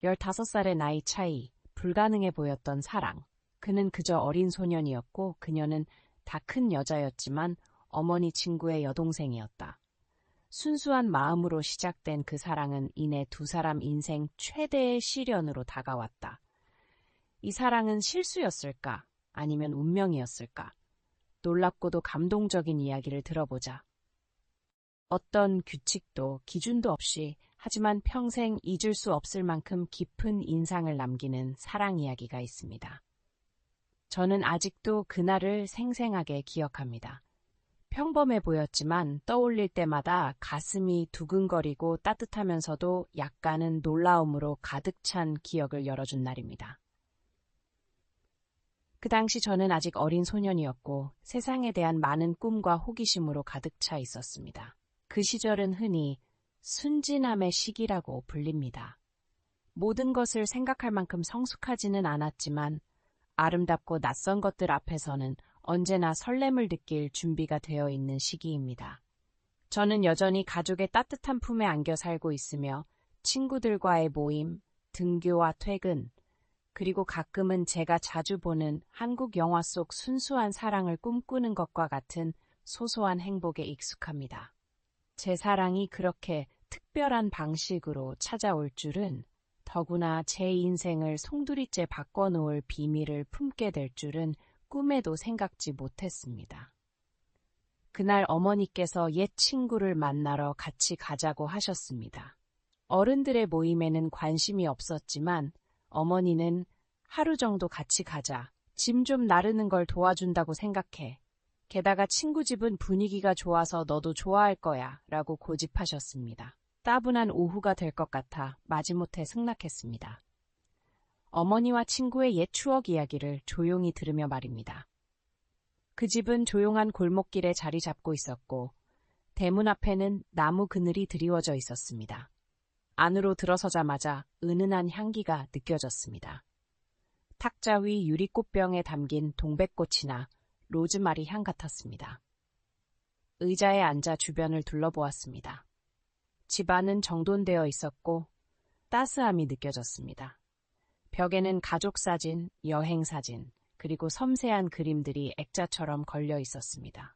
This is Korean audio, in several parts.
15살의 나이 차이, 불가능해 보였던 사랑. 그는 그저 어린 소년이었고 그녀는 다 큰 여자였지만 어머니 친구의 여동생이었다. 순수한 마음으로 시작된 그 사랑은 이내 두 사람 인생 최대의 시련으로 다가왔다. 이 사랑은 실수였을까? 아니면 운명이었을까? 놀랍고도 감동적인 이야기를 들어보자. 어떤 규칙도 기준도 없이 하지만 평생 잊을 수 없을 만큼 깊은 인상을 남기는 사랑 이야기가 있습니다. 저는 아직도 그날을 생생하게 기억합니다. 평범해 보였지만 떠올릴 때마다 가슴이 두근거리고 따뜻하면서도 약간은 놀라움으로 가득 찬 기억을 열어준 날입니다. 그 당시 저는 아직 어린 소년이었고 세상에 대한 많은 꿈과 호기심으로 가득 차 있었습니다. 그 시절은 흔히 순진함의 시기라고 불립니다. 모든 것을 생각할 만큼 성숙하지는 않았지만 아름답고 낯선 것들 앞에서는 언제나 설렘을 느낄 준비가 되어 있는 시기입니다. 저는 여전히 가족의 따뜻한 품에 안겨 살고 있으며 친구들과의 모임, 등교와 퇴근, 그리고 가끔은 제가 자주 보는 한국 영화 속 순수한 사랑을 꿈꾸는 것과 같은 소소한 행복에 익숙합니다. 제 사랑이 그렇게 특별한 방식으로 찾아올 줄은, 더구나 제 인생을 송두리째 바꿔놓을 비밀을 품게 될 줄은 꿈에도 생각지 못했습니다. 그날 어머니께서 옛 친구를 만나러 같이 가자고 하셨습니다. 어른들의 모임에는 관심이 없었지만 어머니는 하루 정도 같이 가자. 짐 좀 나르는 걸 도와준다고 생각해. 게다가 친구 집은 분위기가 좋아서 너도 좋아할 거야 라고 고집하셨습니다. 따분한 오후가 될 것 같아 마지못해 승낙했습니다. 어머니와 친구의 옛 추억 이야기를 조용히 들으며 말입니다. 그 집은 조용한 골목길에 자리 잡고 있었고 대문 앞에는 나무 그늘이 드리워져 있었습니다. 안으로 들어서자마자 은은한 향기가 느껴졌습니다. 탁자 위 유리꽃병에 담긴 동백꽃이나 로즈마리 향 같았습니다. 의자에 앉아 주변을 둘러보았습니다. 집안은 정돈되어 있었고 따스함이 느껴졌습니다. 벽에는 가족 사진, 여행 사진, 그리고 섬세한 그림들이 액자처럼 걸려 있었습니다.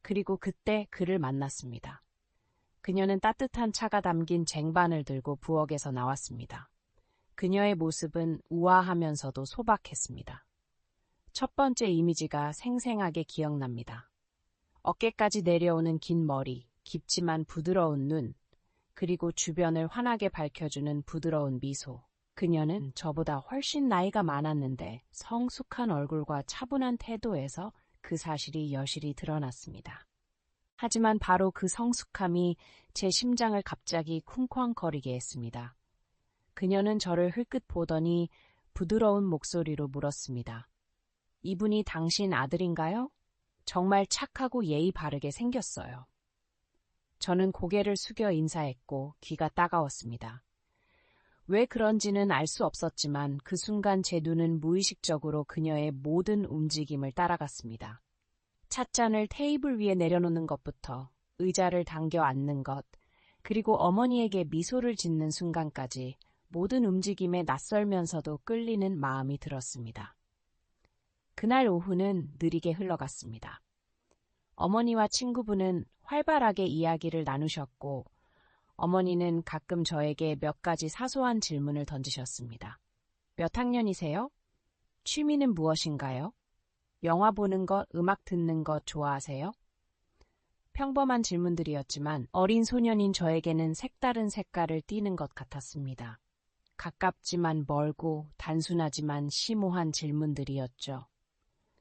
그리고 그때 그를 만났습니다. 그녀는 따뜻한 차가 담긴 쟁반을 들고 부엌에서 나왔습니다. 그녀의 모습은 우아하면서도 소박했습니다. 첫 번째 이미지가 생생하게 기억납니다. 어깨까지 내려오는 긴 머리, 깊지만 부드러운 눈, 그리고 주변을 환하게 밝혀주는 부드러운 미소. 그녀는 저보다 훨씬 나이가 많았는데 성숙한 얼굴과 차분한 태도에서 그 사실이 여실히 드러났습니다. 하지만 바로 그 성숙함이 제 심장을 갑자기 쿵쾅거리게 했습니다. 그녀는 저를 흘끗 보더니 부드러운 목소리로 물었습니다. 이분이 당신 아들인가요? 정말 착하고 예의 바르게 생겼어요. 저는 고개를 숙여 인사했고 귀가 따가웠습니다. 왜 그런지는 알 수 없었지만 그 순간 제 눈은 무의식적으로 그녀의 모든 움직임을 따라갔습니다. 찻잔을 테이블 위에 내려놓는 것부터 의자를 당겨 앉는 것, 그리고 어머니에게 미소를 짓는 순간까지 모든 움직임에 낯설면서도 끌리는 마음이 들었습니다. 그날 오후는 느리게 흘러갔습니다. 어머니와 친구분은 활발하게 이야기를 나누셨고 어머니는 가끔 저에게 몇 가지 사소한 질문을 던지셨습니다. 몇 학년이세요? 취미는 무엇인가요? 영화 보는 것, 음악 듣는 것 좋아하세요? 평범한 질문들이었지만 어린 소년인 저에게는 색다른 색깔을 띠는 것 같았습니다. 가깝지만 멀고 단순하지만 심오한 질문들이었죠.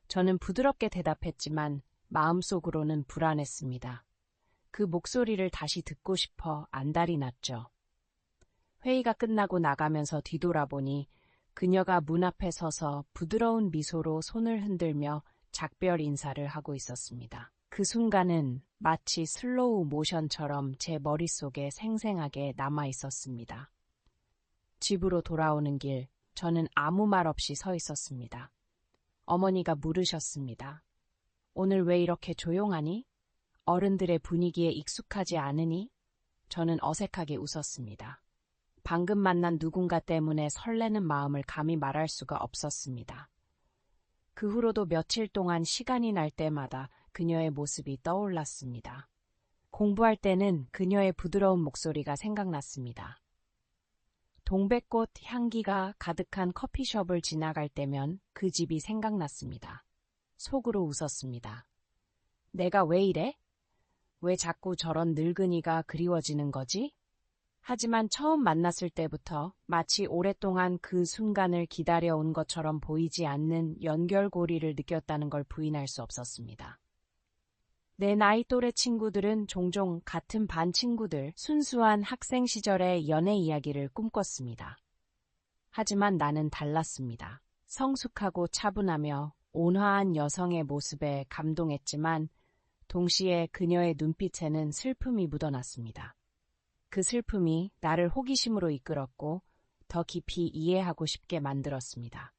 저는 부드럽게 대답했지만 마음속으로는 불안했습니다. 그 목소리를 다시 듣고 싶어 안달이 났죠. 회의가 끝나고 나가면서 뒤돌아보니 그녀가 문 앞에 서서 부드러운 미소로 손을 흔들며 작별 인사를 하고 있었습니다. 그 순간은 마치 슬로우 모션처럼 제 머릿속에 생생하게 남아 있었습니다. 집으로 돌아오는 길, 저는 아무 말 없이 서 있었습니다. 어머니가 물으셨습니다. 오늘 왜 이렇게 조용하니? 어른들의 분위기에 익숙하지 않으니? 저는 어색하게 웃었습니다. 방금 만난 누군가 때문에 설레는 마음을 감히 말할 수가 없었습니다. 그 후로도 며칠 동안 시간이 날 때마다 그녀의 모습이 떠올랐습니다. 공부할 때는 그녀의 부드러운 목소리가 생각났습니다. 동백꽃 향기가 가득한 커피숍을 지나갈 때면 그 집이 생각났습니다. 속으로 웃었습니다. 내가 왜 이래? 왜 자꾸 저런 늙은이가 그리워지는 거지? 하지만 처음 만났을 때부터 마치 오랫동안 그 순간을 기다려온 것처럼 보이지 않는 연결고리를 느꼈다는 걸 부인할 수 없었습니다. 내 나이 또래 친구들은 종종 같은 반 친구들, 순수한 학생 시절의 연애 이야기를 꿈꿨습니다. 하지만 나는 달랐습니다. 성숙하고 차분하며 온화한 여성의 모습에 감동했지만 동시에 그녀의 눈빛에는 슬픔이 묻어났습니다. 그 슬픔이 나를 호기심으로 이끌었고 더 깊이 이해하고 싶게 만들었습니다.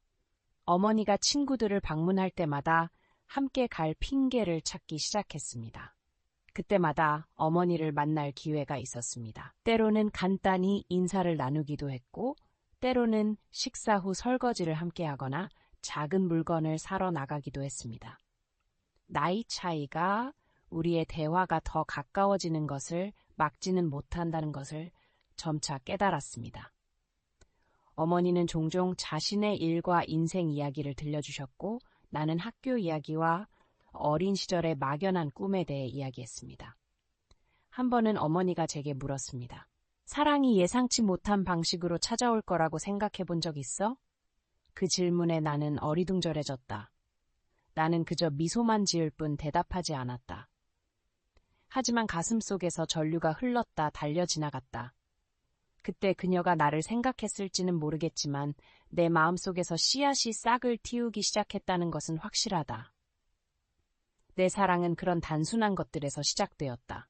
어머니가 친구들을 방문할 때마다 함께 갈 핑계를 찾기 시작했습니다. 그때마다 어머니를 만날 기회가 있었습니다. 때로는 간단히 인사를 나누기도 했고 때로는 식사 후 설거지를 함께 하거나 작은 물건을 사러 나가기도 했습니다. 나이 차이가 우리의 대화가 더 가까워지는 것을 막지는 못한다는 것을 점차 깨달았습니다. 어머니는 종종 자신의 일과 인생 이야기를 들려주셨고 나는 학교 이야기와 어린 시절의 막연한 꿈에 대해 이야기했습니다. 한 번은 어머니가 제게 물었습니다. 사랑이 예상치 못한 방식으로 찾아올 거라고 생각해 본 적 있어? 그 질문에 나는 어리둥절해졌다. 나는 그저 미소만 지을 뿐 대답하지 않았다. 하지만 가슴속에서 전류가 흘렀다 달려 지나갔다. 그때 그녀가 나를 생각했을지는 모르겠지만 내 마음속에서 씨앗이 싹을 틔우기 시작했다는 것은 확실하다. 내 사랑은 그런 단순한 것들에서 시작되었다.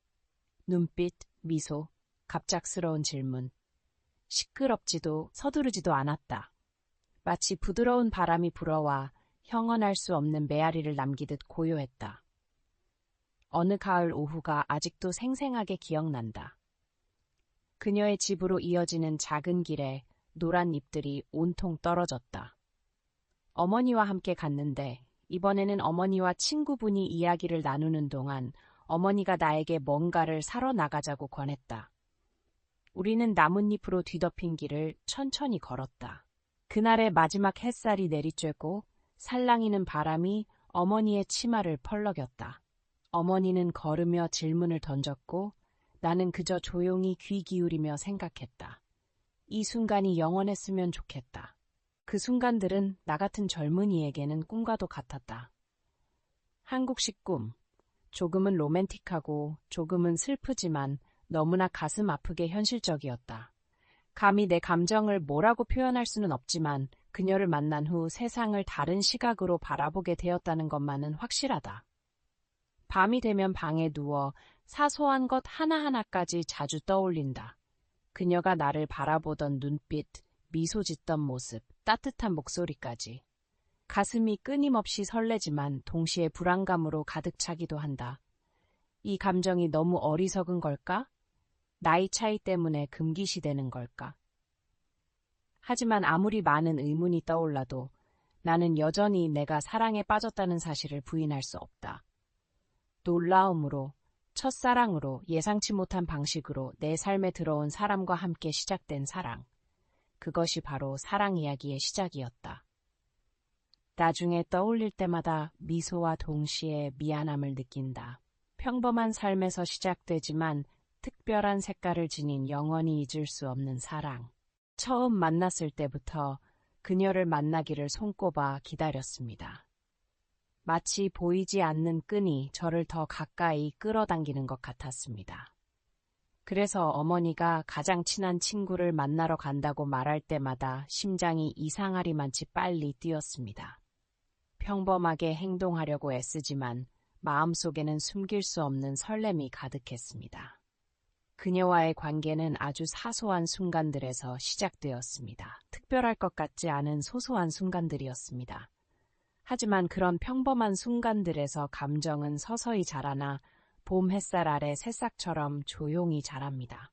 눈빛, 미소, 갑작스러운 질문. 시끄럽지도 서두르지도 않았다. 마치 부드러운 바람이 불어와 형언할 수 없는 메아리를 남기듯 고요했다. 어느 가을 오후가 아직도 생생하게 기억난다. 그녀의 집으로 이어지는 작은 길에 노란 잎들이 온통 떨어졌다. 어머니와 함께 갔는데 이번에는 어머니와 친구분이 이야기를 나누는 동안 어머니가 나에게 뭔가를 사러 나가자고 권했다. 우리는 나뭇잎으로 뒤덮인 길을 천천히 걸었다. 그날의 마지막 햇살이 내리쬐고 살랑이는 바람이 어머니의 치마를 펄럭였다. 어머니는 걸으며 질문을 던졌고 나는 그저 조용히 귀 기울이며 생각했다. 이 순간이 영원했으면 좋겠다. 그 순간들은 나 같은 젊은이에게는 꿈과도 같았다. 한국식 꿈. 조금은 로맨틱하고 조금은 슬프지만 너무나 가슴 아프게 현실적이었다. 감히 내 감정을 뭐라고 표현할 수는 없지만 그녀를 만난 후 세상을 다른 시각으로 바라보게 되었다는 것만은 확실하다. 밤이 되면 방에 누워 사소한 것 하나하나까지 자주 떠올린다. 그녀가 나를 바라보던 눈빛, 미소 짓던 모습, 따뜻한 목소리까지. 가슴이 끊임없이 설레지만 동시에 불안감으로 가득 차기도 한다. 이 감정이 너무 어리석은 걸까? 나이 차이 때문에 금기시되는 걸까? 하지만 아무리 많은 의문이 떠올라도 나는 여전히 내가 사랑에 빠졌다는 사실을 부인할 수 없다. 놀라움으로, 첫사랑으로, 예상치 못한 방식으로 내 삶에 들어온 사람과 함께 시작된 사랑. 그것이 바로 사랑 이야기의 시작이었다. 나중에 떠올릴 때마다 미소와 동시에 미안함을 느낀다. 평범한 삶에서 시작되지만 특별한 색깔을 지닌 영원히 잊을 수 없는 사랑. 처음 만났을 때부터 그녀를 만나기를 손꼽아 기다렸습니다. 마치 보이지 않는 끈이 저를 더 가까이 끌어당기는 것 같았습니다. 그래서 어머니가 가장 친한 친구를 만나러 간다고 말할 때마다 심장이 이상하리만치 빨리 뛰었습니다. 평범하게 행동하려고 애쓰지만 마음속에는 숨길 수 없는 설렘이 가득했습니다. 그녀와의 관계는 아주 사소한 순간들에서 시작되었습니다. 특별할 것 같지 않은 소소한 순간들이었습니다. 하지만 그런 평범한 순간들에서 감정은 서서히 자라나 봄 햇살 아래 새싹처럼 조용히 자랍니다.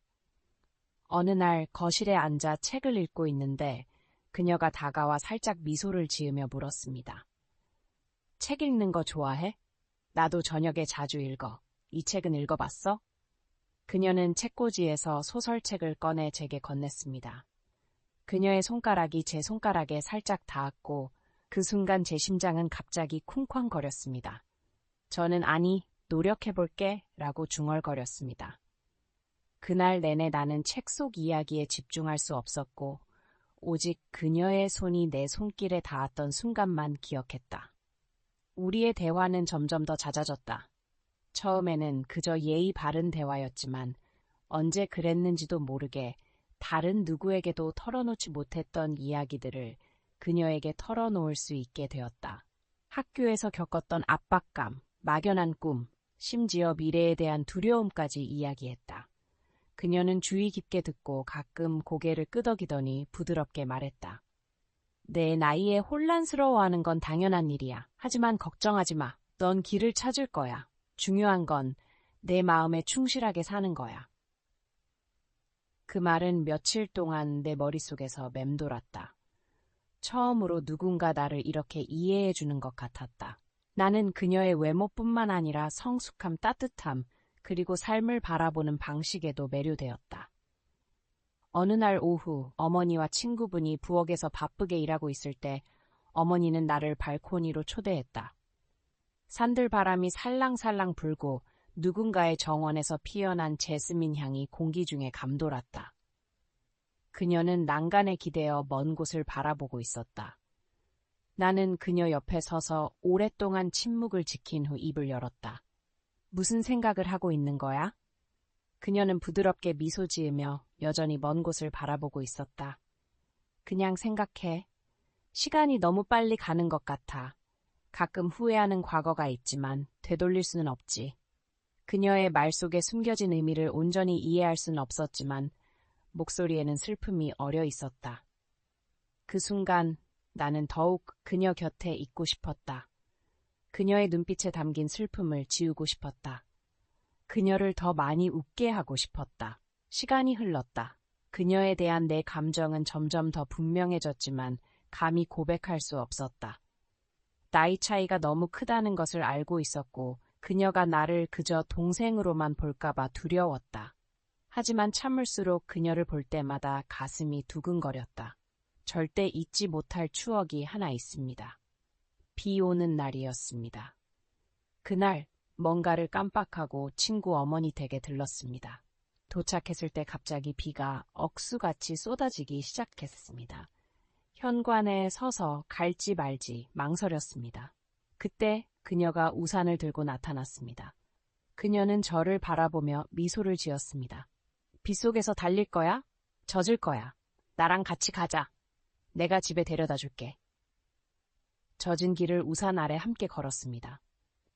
어느 날 거실에 앉아 책을 읽고 있는데 그녀가 다가와 살짝 미소를 지으며 물었습니다. 책 읽는 거 좋아해? 나도 저녁에 자주 읽어. 이 책은 읽어봤어? 그녀는 책꽂이에서 소설책을 꺼내 제게 건넸습니다. 그녀의 손가락이 제 손가락에 살짝 닿았고 그 순간 제 심장은 갑자기 쿵쾅거렸습니다. 저는 아니, 노력해볼게 라고 중얼거렸습니다. 그날 내내 나는 책 속 이야기에 집중할 수 없었고 오직 그녀의 손이 내 손길에 닿았던 순간만 기억했다. 우리의 대화는 점점 더 잦아졌다. 처음에는 그저 예의 바른 대화였지만 언제 그랬는지도 모르게 다른 누구에게도 털어놓지 못했던 이야기들을 그녀에게 털어놓을 수 있게 되었다. 학교에서 겪었던 압박감, 막연한 꿈, 심지어 미래에 대한 두려움까지 이야기했다. 그녀는 주의 깊게 듣고 가끔 고개를 끄덕이더니 부드럽게 말했다. 내 나이에 혼란스러워하는 건 당연한 일이야. 하지만 걱정하지 마. 넌 길을 찾을 거야. 중요한 건 내 마음에 충실하게 사는 거야. 그 말은 며칠 동안 내 머릿속에서 맴돌았다. 처음으로 누군가 나를 이렇게 이해해 주는 것 같았다. 나는 그녀의 외모뿐만 아니라 성숙함, 따뜻함, 그리고 삶을 바라보는 방식에도 매료되었다. 어느 날 오후 어머니와 친구분이 부엌에서 바쁘게 일하고 있을 때 어머니는 나를 발코니로 초대했다. 산들 바람이 살랑살랑 불고 누군가의 정원에서 피어난 제스민 향이 공기 중에 감돌았다. 그녀는 난간에 기대어 먼 곳을 바라보고 있었다. 나는 그녀 옆에 서서 오랫동안 침묵을 지킨 후 입을 열었다. 무슨 생각을 하고 있는 거야? 그녀는 부드럽게 미소 지으며 여전히 먼 곳을 바라보고 있었다. 그냥 생각해. 시간이 너무 빨리 가는 것 같아. 가끔 후회하는 과거가 있지만 되돌릴 수는 없지. 그녀의 말 속에 숨겨진 의미를 온전히 이해할 수는 없었지만 목소리에는 슬픔이 어려 있었다. 그 순간 나는 더욱 그녀 곁에 있고 싶었다. 그녀의 눈빛에 담긴 슬픔을 지우고 싶었다. 그녀를 더 많이 웃게 하고 싶었다. 시간이 흘렀다. 그녀에 대한 내 감정은 점점 더 분명해졌지만 감히 고백할 수 없었다. 나이 차이가 너무 크다는 것을 알고 있었고 그녀가 나를 그저 동생으로만 볼까봐 두려웠다. 하지만 참을수록 그녀를 볼 때마다 가슴이 두근거렸다. 절대 잊지 못할 추억이 하나 있습니다. 비 오는 날이었습니다. 그날 뭔가를 깜빡하고 친구 어머니 댁에 들렀습니다. 도착했을 때 갑자기 비가 억수같이 쏟아지기 시작했습니다. 현관에 서서 갈지 말지 망설였습니다. 그때 그녀가 우산을 들고 나타났습니다. 그녀는 저를 바라보며 미소를 지었습니다. 빗속에서 달릴 거야? 젖을 거야. 나랑 같이 가자. 내가 집에 데려다 줄게. 젖은 길을 우산 아래 함께 걸었습니다.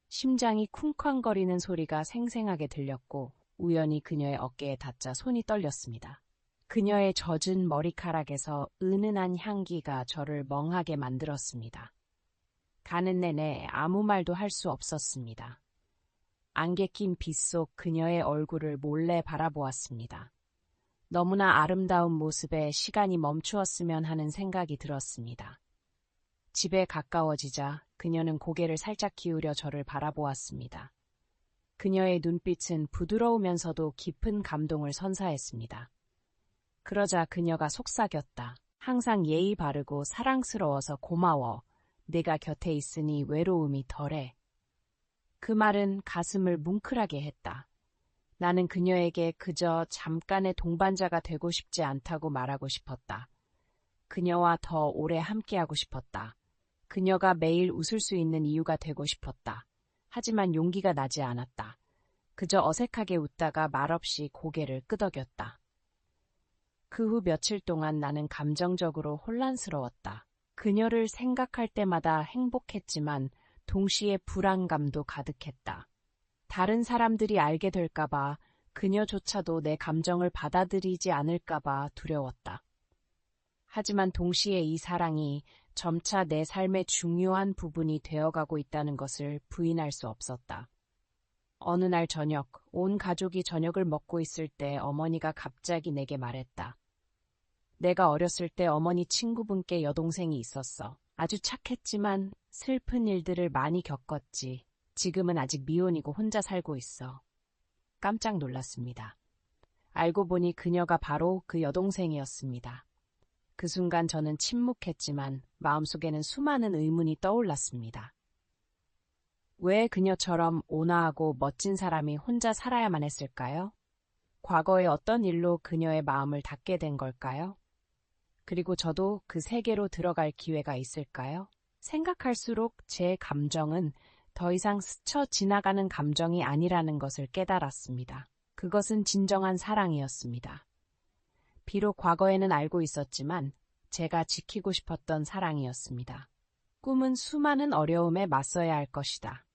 심장이 쿵쾅거리는 소리가 생생하게 들렸고 우연히 그녀의 어깨에 닿자 손이 떨렸습니다. 그녀의 젖은 머리카락에서 은은한 향기가 저를 멍하게 만들었습니다. 가는 내내 아무 말도 할 수 없었습니다. 안개 낀 빗속 그녀의 얼굴을 몰래 바라보았습니다. 너무나 아름다운 모습에 시간이 멈추었으면 하는 생각이 들었습니다. 집에 가까워지자 그녀는 고개를 살짝 기울여 저를 바라보았습니다. 그녀의 눈빛은 부드러우면서도 깊은 감동을 선사했습니다. 그러자 그녀가 속삭였다. 항상 예의 바르고 사랑스러워서 고마워. 내가 곁에 있으니 외로움이 덜해. 그 말은 가슴을 뭉클하게 했다. 나는 그녀에게 그저 잠깐의 동반자가 되고 싶지 않다고 말하고 싶었다. 그녀와 더 오래 함께하고 싶었다. 그녀가 매일 웃을 수 있는 이유가 되고 싶었다. 하지만 용기가 나지 않았다. 그저 어색하게 웃다가 말없이 고개를 끄덕였다. 그 후 며칠 동안 나는 감정적으로 혼란스러웠다. 그녀를 생각할 때마다 행복했지만 동시에 불안감도 가득했다. 다른 사람들이 알게 될까봐 그녀조차도 내 감정을 받아들이지 않을까봐 두려웠다. 하지만 동시에 이 사랑이 점차 내 삶의 중요한 부분이 되어가고 있다는 것을 부인할 수 없었다. 어느 날 저녁, 온 가족이 저녁을 먹고 있을 때 어머니가 갑자기 내게 말했다. 내가 어렸을 때 어머니 친구분께 여동생이 있었어. 아주 착했지만 슬픈 일들을 많이 겪었지. 지금은 아직 미혼이고 혼자 살고 있어. 깜짝 놀랐습니다. 알고 보니 그녀가 바로 그 여동생이었습니다. 그 순간 저는 침묵했지만 마음속에는 수많은 의문이 떠올랐습니다. 왜 그녀처럼 온화하고 멋진 사람이 혼자 살아야만 했을까요? 과거에 어떤 일로 그녀의 마음을 닫게 된 걸까요? 그리고 저도 그 세계로 들어갈 기회가 있을까요? 생각할수록 제 감정은 더 이상 스쳐 지나가는 감정이 아니라는 것을 깨달았습니다. 그것은 진정한 사랑이었습니다. 비록 과거에는 알고 있었지만 제가 지키고 싶었던 사랑이었습니다. 꿈은 수많은 어려움에 맞서야 할 것이다.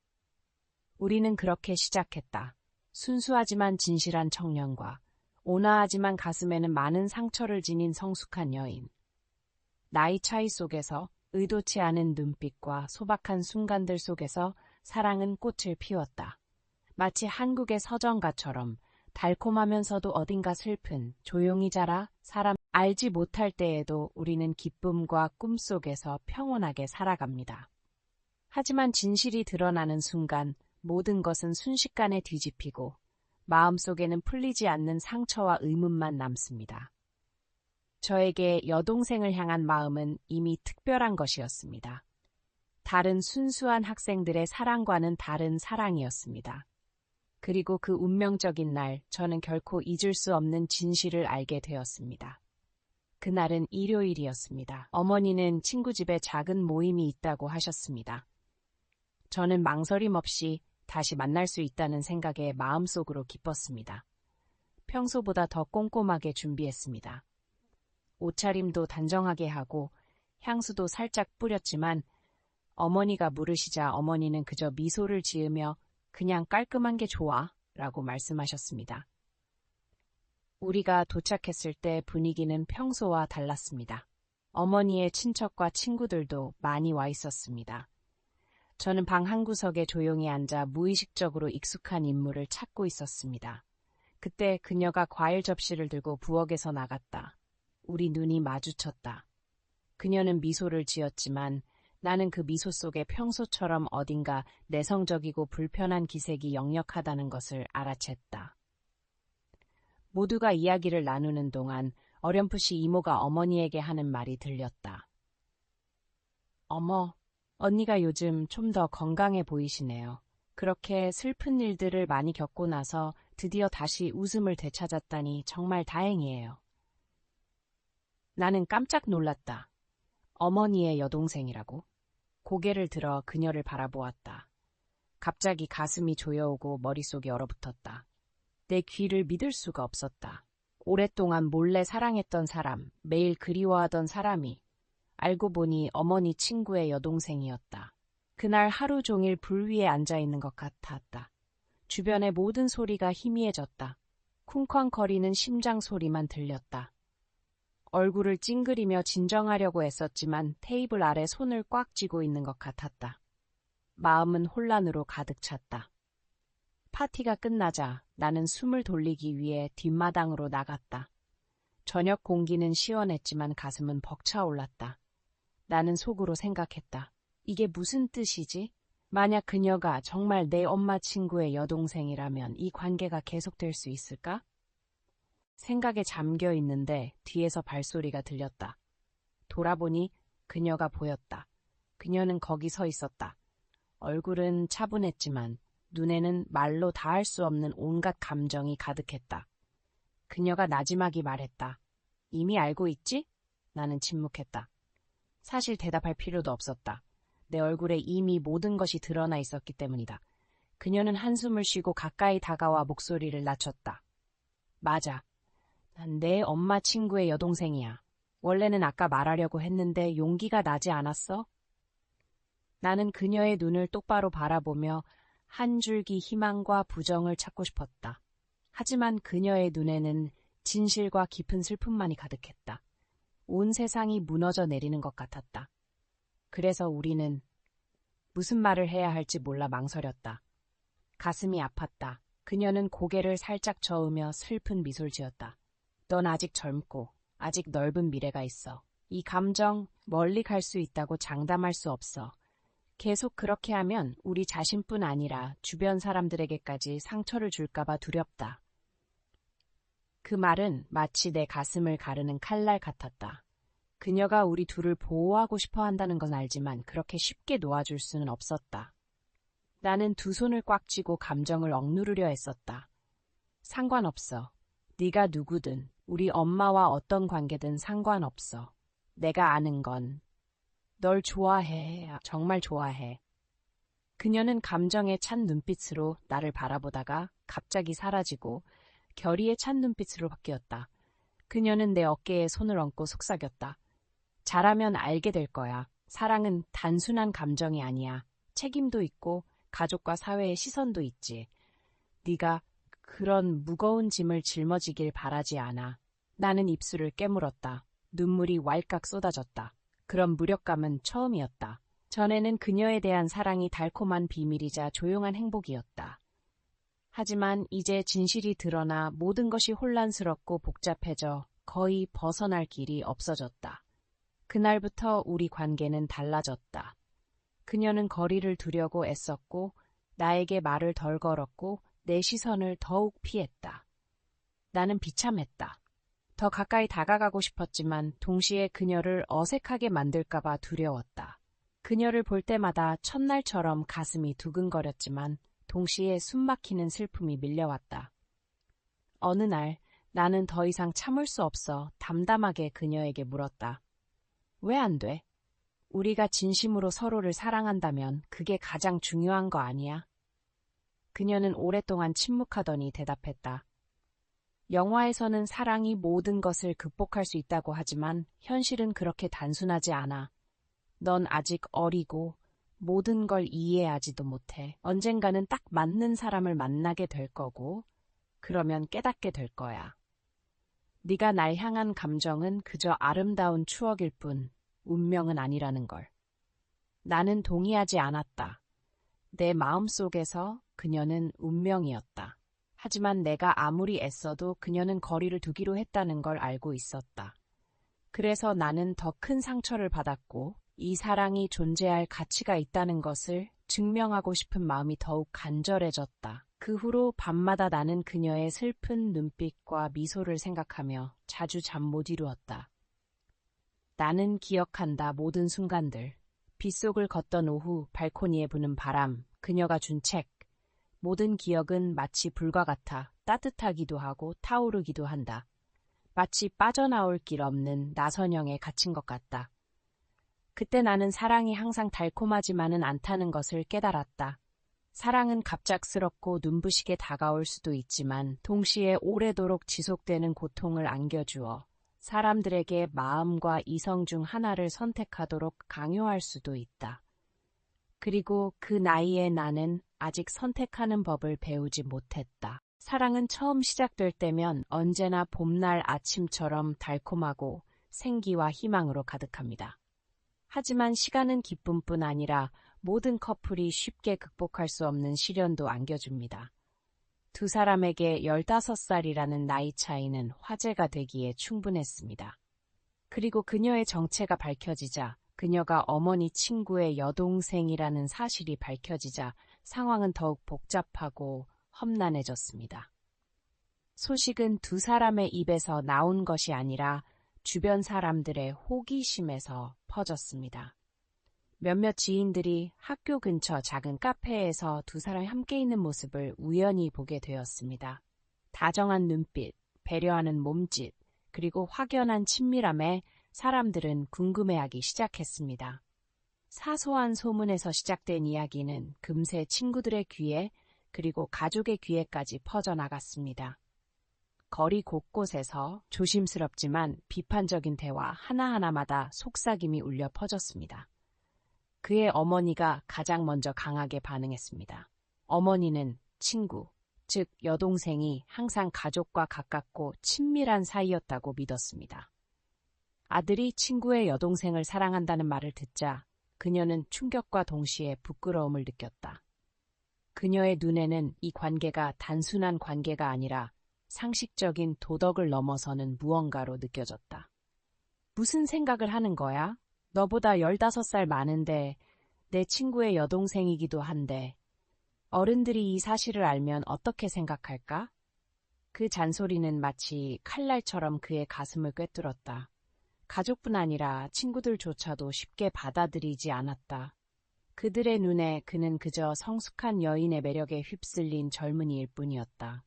우리는 그렇게 시작했다. 순수하지만 진실한 청년과 온화하지만 가슴에는 많은 상처를 지닌 성숙한 여인. 나이 차이 속에서 의도치 않은 눈빛과 소박한 순간들 속에서 사랑은 꽃을 피웠다. 마치 한국의 서정가처럼 달콤하면서도 어딘가 슬픈 조용히 자라 사람 알지 못할 때에도 우리는 기쁨과 꿈 속에서 평온하게 살아갑니다. 하지만 진실이 드러나는 순간 모든 것은 순식간에 뒤집히고 마음속에는 풀리지 않는 상처와 의문만 남습니다. 저에게 여동생을 향한 마음은 이미 특별한 것이었습니다. 다른 순수한 학생들의 사랑과는 다른 사랑이었습니다. 그리고 그 운명적인 날, 저는 결코 잊을 수 없는 진실을 알게 되었습니다. 그날은 일요일이었습니다. 어머니는 친구 집에 작은 모임이 있다고 하셨습니다. 저는 망설임 없이 다시 만날 수 있다는 생각에 마음속으로 기뻤습니다. 평소보다 더 꼼꼼하게 준비했습니다. 옷차림도 단정하게 하고 향수도 살짝 뿌렸지만 어머니가 물으시자 어머니는 그저 미소를 지으며 그냥 깔끔한 게 좋아 라고 말씀하셨습니다. 우리가 도착했을 때 분위기는 평소와 달랐습니다. 어머니의 친척과 친구들도 많이 와 있었습니다. 저는 방 한구석에 조용히 앉아 무의식적으로 익숙한 인물을 찾고 있었습니다. 그때 그녀가 과일 접시를 들고 부엌에서 나갔다. 우리 눈이 마주쳤다. 그녀는 미소를 지었지만 나는 그 미소 속에 평소처럼 어딘가 내성적이고 불편한 기색이 역력하다는 것을 알아챘다. 모두가 이야기를 나누는 동안 어렴풋이 이모가 어머니에게 하는 말이 들렸다. 어머, 언니가 요즘 좀 더 건강해 보이시네요. 그렇게 슬픈 일들을 많이 겪고 나서 드디어 다시 웃음을 되찾았다니 정말 다행이에요. 나는 깜짝 놀랐다. 어머니의 여동생이라고? 고개를 들어 그녀를 바라보았다. 갑자기 가슴이 조여오고 머릿속이 얼어붙었다. 내 귀를 믿을 수가 없었다. 오랫동안 몰래 사랑했던 사람, 매일 그리워하던 사람이 알고 보니 어머니 친구의 여동생이었다. 그날 하루 종일 불 위에 앉아있는 것 같았다. 주변의 모든 소리가 희미해졌다. 쿵쾅거리는 심장 소리만 들렸다. 얼굴을 찡그리며 진정하려고 애썼지만 테이블 아래 손을 꽉 쥐고 있는 것 같았다. 마음은 혼란으로 가득 찼다. 파티가 끝나자 나는 숨을 돌리기 위해 뒷마당으로 나갔다. 저녁 공기는 시원했지만 가슴은 벅차올랐다. 나는 속으로 생각했다. 이게 무슨 뜻이지? 만약 그녀가 정말 내 엄마 친구의 여동생이라면 이 관계가 계속될 수 있을까? 생각에 잠겨 있는데 뒤에서 발소리가 들렸다. 돌아보니 그녀가 보였다. 그녀는 거기 서 있었다. 얼굴은 차분했지만 눈에는 말로 다할 수 없는 온갖 감정이 가득했다. 그녀가 나지막이 말했다. 이미 알고 있지? 나는 침묵했다. 사실 대답할 필요도 없었다. 내 얼굴에 이미 모든 것이 드러나 있었기 때문이다. 그녀는 한숨을 쉬고 가까이 다가와 목소리를 낮췄다. 맞아. 난 내 엄마 친구의 여동생이야. 원래는 아까 말하려고 했는데 용기가 나지 않았어? 나는 그녀의 눈을 똑바로 바라보며 한 줄기 희망과 부정을 찾고 싶었다. 하지만 그녀의 눈에는 진실과 깊은 슬픔만이 가득했다. 온 세상이 무너져 내리는 것 같았다. 그래서 우리는 무슨 말을 해야 할지 몰라 망설였다. 가슴이 아팠다. 그녀는 고개를 살짝 저으며 슬픈 미소를 지었다. 넌 아직 젊고 아직 넓은 미래가 있어. 이 감정 멀리 갈 수 있다고 장담할 수 없어. 계속 그렇게 하면 우리 자신뿐 아니라 주변 사람들에게까지 상처를 줄까봐 두렵다. 그 말은 마치 내 가슴을 가르는 칼날 같았다. 그녀가 우리 둘을 보호하고 싶어 한다는 건 알지만 그렇게 쉽게 놓아줄 수는 없었다. 나는 두 손을 꽉 쥐고 감정을 억누르려 했었다. 상관없어. 네가 누구든 우리 엄마와 어떤 관계든 상관없어. 내가 아는 건 널 좋아해. 정말 좋아해. 그녀는 감정에 찬 눈빛으로 나를 바라보다가 갑자기 사라지고 결의에 찬 눈빛으로 바뀌었다. 그녀는 내 어깨에 손을 얹고 속삭였다. 자라면 알게 될 거야. 사랑은 단순한 감정이 아니야. 책임도 있고 가족과 사회의 시선도 있지. 네가 그런 무거운 짐을 짊어지길 바라지 않아. 나는 입술을 깨물었다. 눈물이 왈칵 쏟아졌다. 그런 무력감은 처음이었다. 전에는 그녀에 대한 사랑이 달콤한 비밀이자 조용한 행복이었다. 하지만 이제 진실이 드러나 모든 것이 혼란스럽고 복잡해져 거의 벗어날 길이 없어졌다. 그날부터 우리 관계는 달라졌다. 그녀는 거리를 두려고 애썼고 나에게 말을 덜 걸었고 내 시선을 더욱 피했다. 나는 비참했다. 더 가까이 다가가고 싶었지만 동시에 그녀를 어색하게 만들까봐 두려웠다. 그녀를 볼 때마다 첫날처럼 가슴이 두근거렸지만 동시에 숨막히는 슬픔이 밀려왔다. 어느 날 나는 더 이상 참을 수 없어 담담하게 그녀에게 물었다. 왜 안 돼? 우리가 진심으로 서로를 사랑한다면 그게 가장 중요한 거 아니야? 그녀는 오랫동안 침묵하더니 대답했다. 영화에서는 사랑이 모든 것을 극복할 수 있다고 하지만 현실은 그렇게 단순하지 않아. 넌 아직 어리고 모든 걸 이해하지도 못해. 언젠가는 딱 맞는 사람을 만나게 될 거고 그러면 깨닫게 될 거야. 네가 날 향한 감정은 그저 아름다운 추억일 뿐 운명은 아니라는 걸. 나는 동의하지 않았다. 내 마음속에서 그녀는 운명이었다. 하지만 내가 아무리 애써도 그녀는 거리를 두기로 했다는 걸 알고 있었다. 그래서 나는 더 큰 상처를 받았고 이 사랑이 존재할 가치가 있다는 것을 증명하고 싶은 마음이 더욱 간절해졌다. 그 후로 밤마다 나는 그녀의 슬픈 눈빛과 미소를 생각하며 자주 잠 못 이루었다. 나는 기억한다. 모든 순간들. 빗속을 걷던 오후, 발코니에 부는 바람, 그녀가 준 책. 모든 기억은 마치 불과 같아 따뜻하기도 하고 타오르기도 한다. 마치 빠져나올 길 없는 나선형에 갇힌 것 같다. 그때 나는 사랑이 항상 달콤하지만은 않다는 것을 깨달았다. 사랑은 갑작스럽고 눈부시게 다가올 수도 있지만 동시에 오래도록 지속되는 고통을 안겨주어 사람들에게 마음과 이성 중 하나를 선택하도록 강요할 수도 있다. 그리고 그 나이에 나는 아직 선택하는 법을 배우지 못했다. 사랑은 처음 시작될 때면 언제나 봄날 아침처럼 달콤하고 생기와 희망으로 가득합니다. 하지만 시간은 기쁨뿐 아니라 모든 커플이 쉽게 극복할 수 없는 시련도 안겨줍니다. 두 사람에게 15살이라는 나이 차이는 화제가 되기에 충분했습니다. 그리고 그녀의 정체가 밝혀지자 그녀가 어머니 친구의 여동생이라는 사실이 밝혀지자 상황은 더욱 복잡하고 험난해졌습니다. 소식은 두 사람의 입에서 나온 것이 아니라 주변 사람들의 호기심에서 퍼졌습니다. 몇몇 지인들이 학교 근처 작은 카페에서 두 사람이 함께 있는 모습을 우연히 보게 되었습니다. 다정한 눈빛, 배려하는 몸짓, 그리고 확연한 친밀함에 사람들은 궁금해하기 시작했습니다. 사소한 소문에서 시작된 이야기는 금세 친구들의 귀에 그리고 가족의 귀에까지 퍼져나갔습니다. 거리 곳곳에서 조심스럽지만 비판적인 대화 하나하나마다 속삭임이 울려 퍼졌습니다. 그의 어머니가 가장 먼저 강하게 반응했습니다. 어머니는 친구, 즉 여동생이 항상 가족과 가깝고 친밀한 사이였다고 믿었습니다. 아들이 친구의 여동생을 사랑한다는 말을 듣자 그녀는 충격과 동시에 부끄러움을 느꼈다. 그녀의 눈에는 이 관계가 단순한 관계가 아니라 상식적인 도덕을 넘어서는 무언가로 느껴졌다. 무슨 생각을 하는 거야? 너보다 15살 많은데 내 친구의 여동생이기도 한데 어른들이 이 사실을 알면 어떻게 생각할까? 그 잔소리는 마치 칼날처럼 그의 가슴을 꿰뚫었다. 가족뿐 아니라 친구들조차도 쉽게 받아들이지 않았다. 그들의 눈에 그는 그저 성숙한 여인의 매력에 휩쓸린 젊은이일 뿐이었다.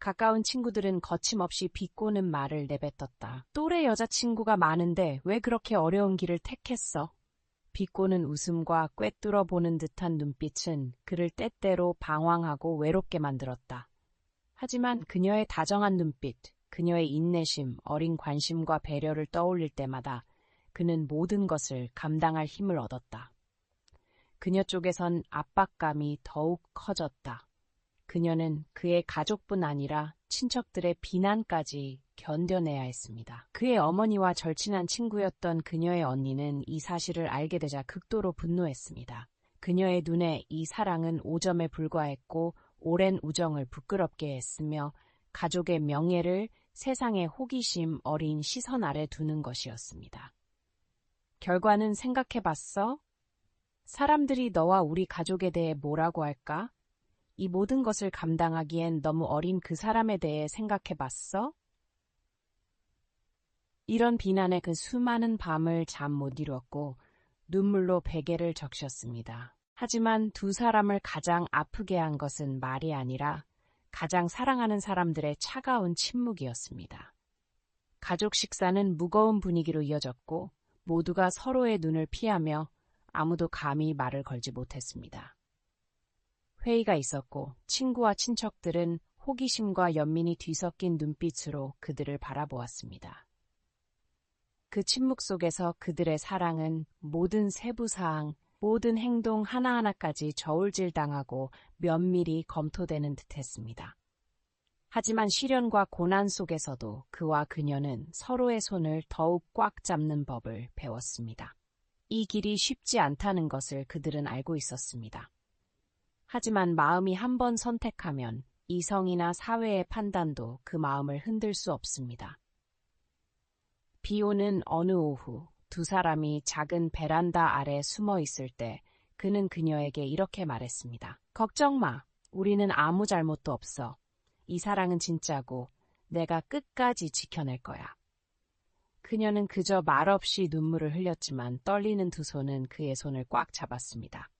가까운 친구들은 거침없이 비꼬는 말을 내뱉었다. 또래 여자친구가 많은데 왜 그렇게 어려운 길을 택했어? 비꼬는 웃음과 꿰뚫어 보는 듯한 눈빛은 그를 때때로 방황하고 외롭게 만들었다. 하지만 그녀의 다정한 눈빛, 그녀의 인내심, 어린 관심과 배려를 떠올릴 때마다 그는 모든 것을 감당할 힘을 얻었다. 그녀 쪽에선 압박감이 더욱 커졌다. 그녀는 그의 가족뿐 아니라 친척들의 비난까지 견뎌내야 했습니다. 그의 어머니와 절친한 친구였던 그녀의 언니는 이 사실을 알게 되자 극도로 분노했습니다. 그녀의 눈에 이 사랑은 오점에 불과했고 오랜 우정을 부끄럽게 했으며 가족의 명예를 세상의 호기심 어린 시선 아래 두는 것이었습니다. 결과는 생각해봤어? 사람들이 너와 우리 가족에 대해 뭐라고 할까? 이 모든 것을 감당하기엔 너무 어린 그 사람에 대해 생각해봤어? 이런 비난에 그 수많은 밤을 잠 못 이루었고 눈물로 베개를 적셨습니다. 하지만 두 사람을 가장 아프게 한 것은 말이 아니라 가장 사랑하는 사람들의 차가운 침묵이었습니다. 가족 식사는 무거운 분위기로 이어졌고 모두가 서로의 눈을 피하며 아무도 감히 말을 걸지 못했습니다. 회의가 있었고 친구와 친척들은 호기심과 연민이 뒤섞인 눈빛으로 그들을 바라보았습니다. 그 침묵 속에서 그들의 사랑은 모든 세부사항, 모든 행동 하나하나까지 저울질당하고 면밀히 검토되는 듯했습니다. 하지만 시련과 고난 속에서도 그와 그녀는 서로의 손을 더욱 꽉 잡는 법을 배웠습니다. 이 길이 쉽지 않다는 것을 그들은 알고 있었습니다. 하지만 마음이 한 번 선택하면 이성이나 사회의 판단도 그 마음을 흔들 수 없습니다. 비 오는 어느 오후 두 사람이 작은 베란다 아래 숨어 있을 때 그는 그녀에게 이렇게 말했습니다. 걱정 마. 우리는 아무 잘못도 없어. 이 사랑은 진짜고 내가 끝까지 지켜낼 거야. 그녀는 그저 말없이 눈물을 흘렸지만 떨리는 두 손은 그의 손을 꽉 잡았습니다.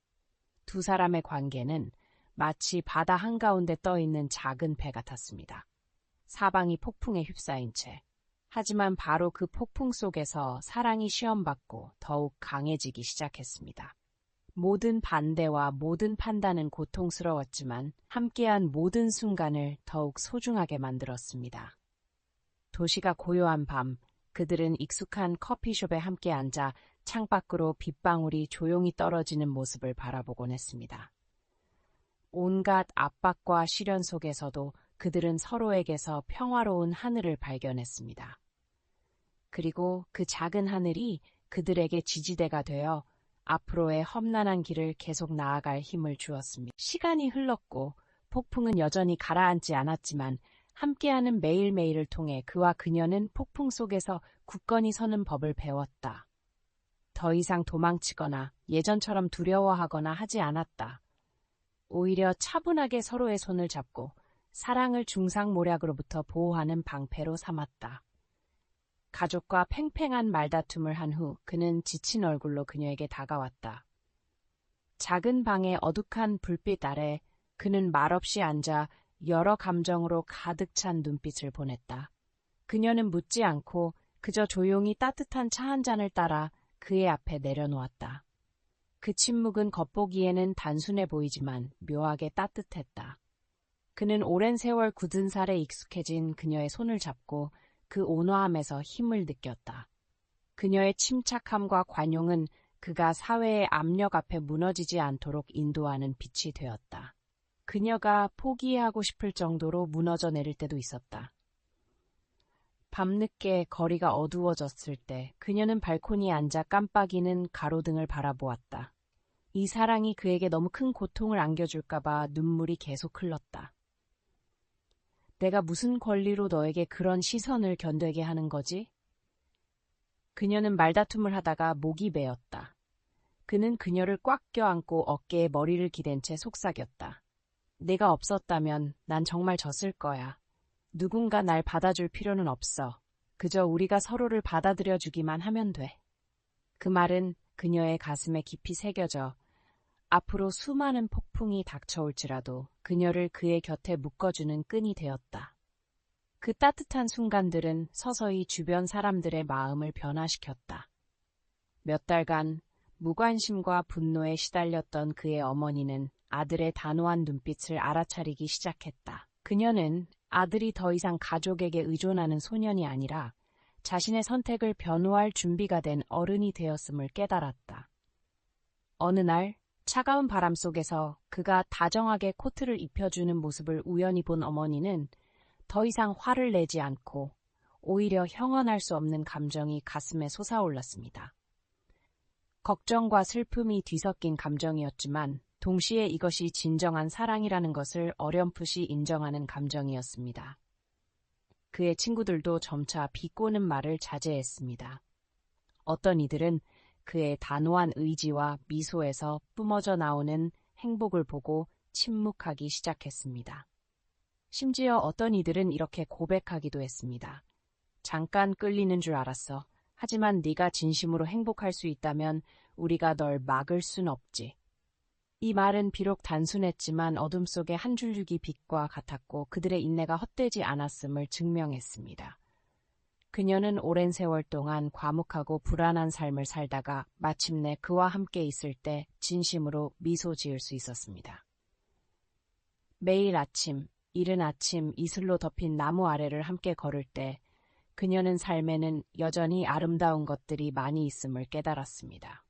두 사람의 관계는 마치 바다 한가운데 떠있는 작은 배 같았습니다. 사방이 폭풍에 휩싸인 채. 하지만 바로 그 폭풍 속에서 사랑이 시험받고 더욱 강해지기 시작했습니다. 모든 반대와 모든 판단은 고통스러웠지만 함께한 모든 순간을 더욱 소중하게 만들었습니다. 도시가 고요한 밤, 그들은 익숙한 커피숍에 함께 앉아 창밖으로 빗방울이 조용히 떨어지는 모습을 바라보곤 했습니다. 온갖 압박과 시련 속에서도 그들은 서로에게서 평화로운 하늘을 발견했습니다. 그리고 그 작은 하늘이 그들에게 지지대가 되어 앞으로의 험난한 길을 계속 나아갈 힘을 주었습니다. 시간이 흘렀고 폭풍은 여전히 가라앉지 않았지만 함께하는 매일매일을 통해 그와 그녀는 폭풍 속에서 굳건히 서는 법을 배웠다. 더 이상 도망치거나 예전처럼 두려워하거나 하지 않았다. 오히려 차분하게 서로의 손을 잡고 사랑을 중상모략으로부터 보호하는 방패로 삼았다. 가족과 팽팽한 말다툼을 한 후 그는 지친 얼굴로 그녀에게 다가왔다. 작은 방의 어둑한 불빛 아래 그는 말없이 앉아 여러 감정으로 가득 찬 눈빛을 보냈다. 그녀는 묻지 않고 그저 조용히 따뜻한 차 한 잔을 따라 그의 앞에 내려놓았다. 그 침묵은 겉보기에는 단순해 보이지만 묘하게 따뜻했다. 그는 오랜 세월 굳은 살에 익숙해진 그녀의 손을 잡고 그 온화함에서 힘을 느꼈다. 그녀의 침착함과 관용은 그가 사회의 압력 앞에 무너지지 않도록 인도하는 빛이 되었다. 그녀가 포기하고 싶을 정도로 무너져 내릴 때도 있었다. 밤늦게 거리가 어두워졌을 때 그녀는 발코니에 앉아 깜빡이는 가로등을 바라보았다. 이 사랑이 그에게 너무 큰 고통을 안겨줄까봐 눈물이 계속 흘렀다. 내가 무슨 권리로 너에게 그런 시선을 견되게 하는 거지? 그녀는 말다툼을 하다가 목이 메었다. 그는 그녀를 꽉 껴안고 어깨에 머리를 기댄 채 속삭였다. 내가 없었다면 난 정말 졌을 거야. 누군가 날 받아줄 필요는 없어. 그저 우리가 서로를 받아들여주기만 하면 돼. 그 말은 그녀의 가슴에 깊이 새겨져 앞으로 수많은 폭풍이 닥쳐올지라도 그녀를 그의 곁에 묶어주는 끈이 되었다. 그 따뜻한 순간들은 서서히 주변 사람들의 마음을 변화시켰다. 몇 달간 무관심과 분노에 시달렸던 그의 어머니는 아들의 단호한 눈빛을 알아차리기 시작했다. 그녀는 아들이 더 이상 가족에게 의존하는 소년이 아니라 자신의 선택을 변호할 준비가 된 어른이 되었음을 깨달았다. 어느 날 차가운 바람 속에서 그가 다정하게 코트를 입혀주는 모습을 우연히 본 어머니는 더 이상 화를 내지 않고 오히려 형언할 수 없는 감정이 가슴에 솟아올랐습니다. 걱정과 슬픔이 뒤섞인 감정이었지만 동시에 이것이 진정한 사랑이라는 것을 어렴풋이 인정하는 감정이었습니다. 그의 친구들도 점차 비꼬는 말을 자제했습니다. 어떤 이들은 그의 단호한 의지와 미소에서 뿜어져 나오는 행복을 보고 침묵하기 시작했습니다. 심지어 어떤 이들은 이렇게 고백하기도 했습니다. 잠깐 끌리는 줄 알았어. 하지만 네가 진심으로 행복할 수 있다면 우리가 널 막을 순 없지. 이 말은 비록 단순했지만 어둠 속의 한 줄기 빛과 같았고 그들의 인내가 헛되지 않았음을 증명했습니다. 그녀는 오랜 세월 동안 과묵하고 불안한 삶을 살다가 마침내 그와 함께 있을 때 진심으로 미소 지을 수 있었습니다. 매일 아침, 이른 아침 이슬로 덮인 나무 아래를 함께 걸을 때 그녀는 삶에는 여전히 아름다운 것들이 많이 있음을 깨달았습니다.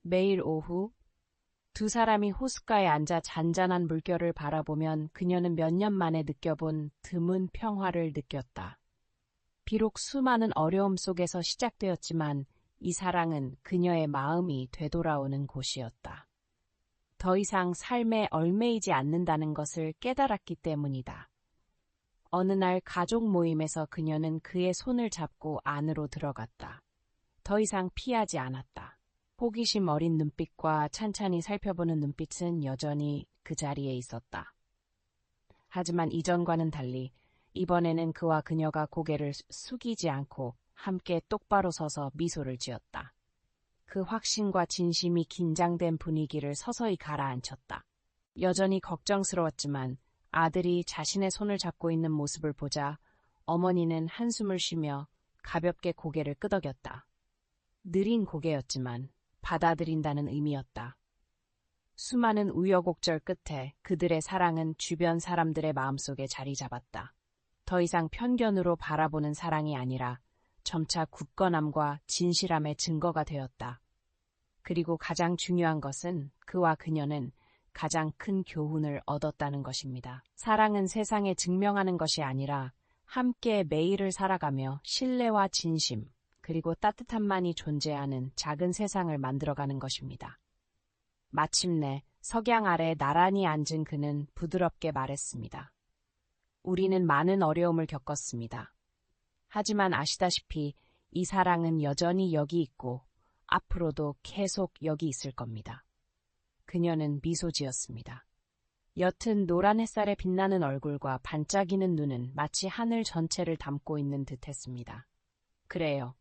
매일 오후 두 사람이 호숫가에 앉아 잔잔한 물결을 바라보면 그녀는 몇 년 만에 느껴본 드문 평화를 느꼈다. 비록 수많은 어려움 속에서 시작되었지만 이 사랑은 그녀의 마음이 되돌아오는 곳이었다. 더 이상 삶에 얽매이지 않는다는 것을 깨달았기 때문이다. 어느 날 가족 모임에서 그녀는 그의 손을 잡고 안으로 들어갔다. 더 이상 피하지 않았다. 호기심 어린 눈빛과 찬찬히 살펴보는 눈빛은 여전히 그 자리에 있었다. 하지만 이전과는 달리 이번에는 그와 그녀가 고개를 숙이지 않고 함께 똑바로 서서 미소를 지었다. 그 확신과 진심이 긴장된 분위기를 서서히 가라앉혔다. 여전히 걱정스러웠지만 아들이 자신의 손을 잡고 있는 모습을 보자 어머니는 한숨을 쉬며 가볍게 고개를 끄덕였다. 느린 고개였지만 받아들인다는 의미였다. 수많은 우여곡절 끝에 그들의 사랑은 주변 사람들의 마음속에 자리 잡았다. 더 이상 편견으로 바라보는 사랑이 아니라 점차 굳건함과 진실함의 증거가 되었다. 그리고 가장 중요한 것은 그와 그녀는 가장 큰 교훈을 얻었다는 것입니다. 사랑은 세상에 증명하는 것이 아니라 함께 매일을 살아가며 신뢰와 진심, 그리고 따뜻함만이 존재하는 작은 세상을 만들어가는 것입니다. 마침내 석양 아래 나란히 앉은 그는 부드럽게 말했습니다. 우리는 많은 어려움을 겪었습니다. 하지만 아시다시피 이 사랑은 여전히 여기 있고 앞으로도 계속 여기 있을 겁니다. 그녀는 미소 지었습니다. 옅은 노란 햇살에 빛나는 얼굴과 반짝이는 눈은 마치 하늘 전체를 담고 있는 듯했습니다. 그래요.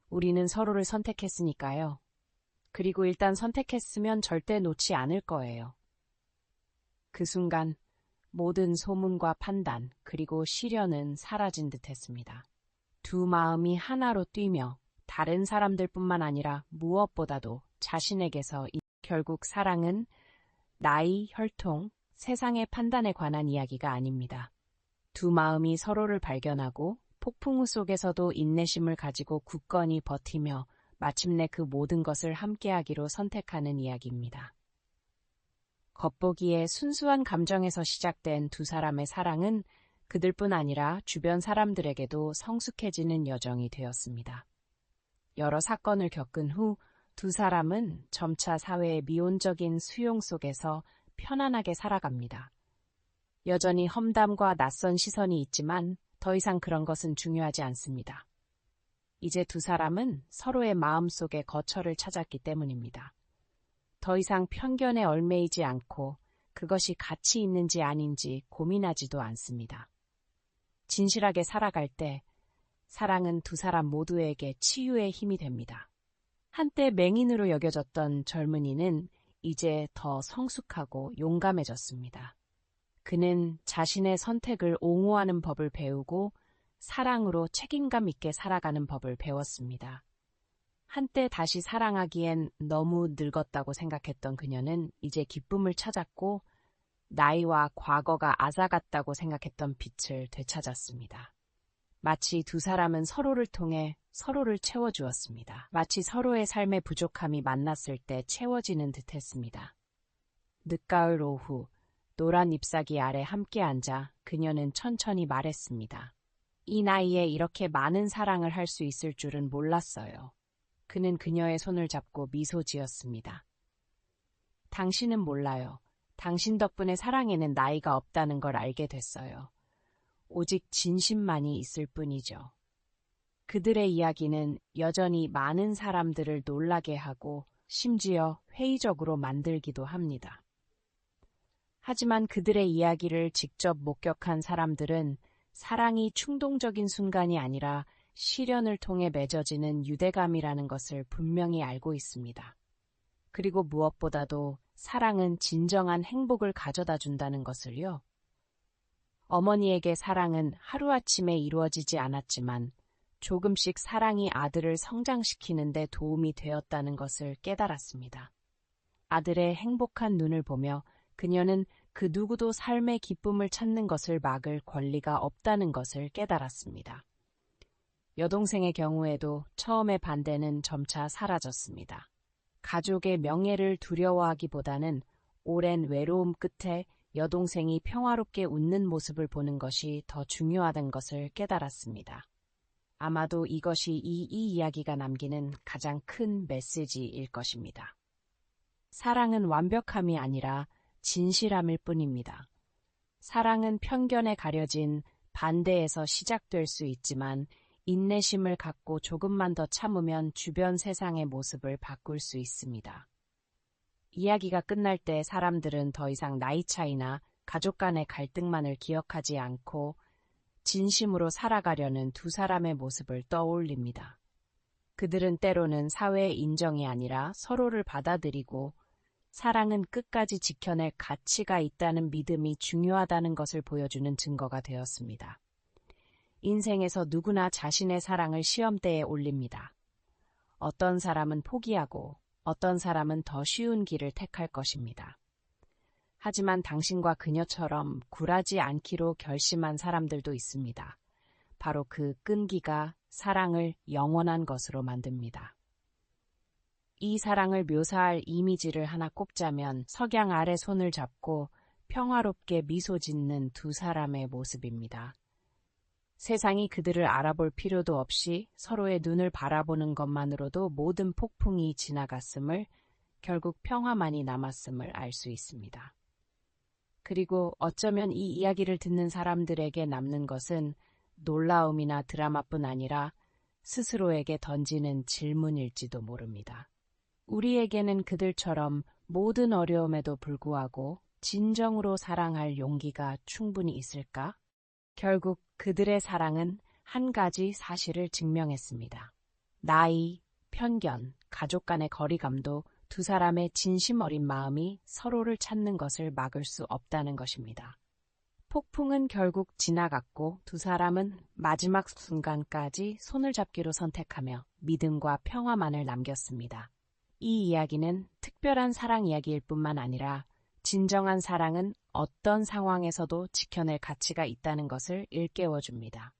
우리는 서로를 선택했으니까요. 그리고 일단 선택했으면 절대 놓지 않을 거예요. 그 순간 모든 소문과 판단 그리고 시련은 사라진 듯했습니다. 두 마음이 하나로 뛰며 다른 사람들뿐만 아니라 무엇보다도 자신에게서 결국 사랑은 나이, 혈통, 세상의 판단에 관한 이야기가 아닙니다. 두 마음이 서로를 발견하고 폭풍우 속에서도 인내심을 가지고 굳건히 버티며 마침내 그 모든 것을 함께하기로 선택하는 이야기입니다. 겉보기에 순수한 감정에서 시작된 두 사람의 사랑은 그들뿐 아니라 주변 사람들에게도 성숙해지는 여정이 되었습니다. 여러 사건을 겪은 후 두 사람은 점차 사회의 미온적인 수용 속에서 편안하게 살아갑니다. 여전히 험담과 낯선 시선이 있지만 더 이상 그런 것은 중요하지 않습니다. 이제 두 사람은 서로의 마음속에 거처를 찾았기 때문입니다. 더 이상 편견에 얽매이지 않고 그것이 가치 있는지 아닌지 고민하지도 않습니다. 진실하게 살아갈 때 사랑은 두 사람 모두에게 치유의 힘이 됩니다. 한때 맹인으로 여겨졌던 젊은이는 이제 더 성숙하고 용감해졌습니다. 그는 자신의 선택을 옹호하는 법을 배우고 사랑으로 책임감 있게 살아가는 법을 배웠습니다. 한때 다시 사랑하기엔 너무 늙었다고 생각했던 그녀는 이제 기쁨을 찾았고 나이와 과거가 앗아갔다고 생각했던 빛을 되찾았습니다. 마치 두 사람은 서로를 통해 서로를 채워주었습니다. 마치 서로의 삶의 부족함이 만났을 때 채워지는 듯했습니다. 늦가을 오후 노란 잎사귀 아래 함께 앉아 그녀는 천천히 말했습니다. 이 나이에 이렇게 많은 사랑을 할 수 있을 줄은 몰랐어요. 그는 그녀의 손을 잡고 미소 지었습니다. 당신은 몰라요. 당신 덕분에 사랑에는 나이가 없다는 걸 알게 됐어요. 오직 진심만이 있을 뿐이죠. 그들의 이야기는 여전히 많은 사람들을 놀라게 하고 심지어 회의적으로 만들기도 합니다. 하지만 그들의 이야기를 직접 목격한 사람들은 사랑이 충동적인 순간이 아니라 시련을 통해 맺어지는 유대감이라는 것을 분명히 알고 있습니다. 그리고 무엇보다도 사랑은 진정한 행복을 가져다 준다는 것을요. 어머니에게 사랑은 하루아침에 이루어지지 않았지만 조금씩 사랑이 아들을 성장시키는 데 도움이 되었다는 것을 깨달았습니다. 아들의 행복한 눈을 보며 그녀는 그 누구도 삶의 기쁨을 찾는 것을 막을 권리가 없다는 것을 깨달았습니다. 여동생의 경우에도 처음의 반대는 점차 사라졌습니다. 가족의 명예를 두려워하기보다는 오랜 외로움 끝에 여동생이 평화롭게 웃는 모습을 보는 것이 더 중요하다는 것을 깨달았습니다. 아마도 이것이 이 이야기가 남기는 가장 큰 메시지일 것입니다. 사랑은 완벽함이 아니라 진실함일 뿐입니다. 사랑은 편견에 가려진 반대에서 시작될 수 있지만 인내심을 갖고 조금만 더 참으면 주변 세상의 모습을 바꿀 수 있습니다. 이야기가 끝날 때 사람들은 더 이상 나이 차이나 가족 간의 갈등만을 기억하지 않고 진심으로 살아가려는 두 사람의 모습을 떠올립니다. 그들은 때로는 사회의 인정이 아니라 서로를 받아들이고 사랑은 끝까지 지켜낼 가치가 있다는 믿음이 중요하다는 것을 보여주는 증거가 되었습니다. 인생에서 누구나 자신의 사랑을 시험대에 올립니다. 어떤 사람은 포기하고 어떤 사람은 더 쉬운 길을 택할 것입니다. 하지만 당신과 그녀처럼 굴하지 않기로 결심한 사람들도 있습니다. 바로 그 끈기가 사랑을 영원한 것으로 만듭니다. 이 사랑을 묘사할 이미지를 하나 꼽자면 석양 아래 손을 잡고 평화롭게 미소 짓는 두 사람의 모습입니다. 세상이 그들을 알아볼 필요도 없이 서로의 눈을 바라보는 것만으로도 모든 폭풍이 지나갔음을, 결국 평화만이 남았음을 알 수 있습니다. 그리고 어쩌면 이 이야기를 듣는 사람들에게 남는 것은 놀라움이나 드라마뿐 아니라 스스로에게 던지는 질문일지도 모릅니다. 우리에게는 그들처럼 모든 어려움에도 불구하고 진정으로 사랑할 용기가 충분히 있을까? 결국 그들의 사랑은 한 가지 사실을 증명했습니다. 나이, 편견, 가족 간의 거리감도 두 사람의 진심 어린 마음이 서로를 찾는 것을 막을 수 없다는 것입니다. 폭풍은 결국 지나갔고 두 사람은 마지막 순간까지 손을 잡기로 선택하며 믿음과 평화만을 남겼습니다. 이 이야기는 특별한 사랑 이야기일 뿐만 아니라 진정한 사랑은 어떤 상황에서도 지켜낼 가치가 있다는 것을 일깨워줍니다.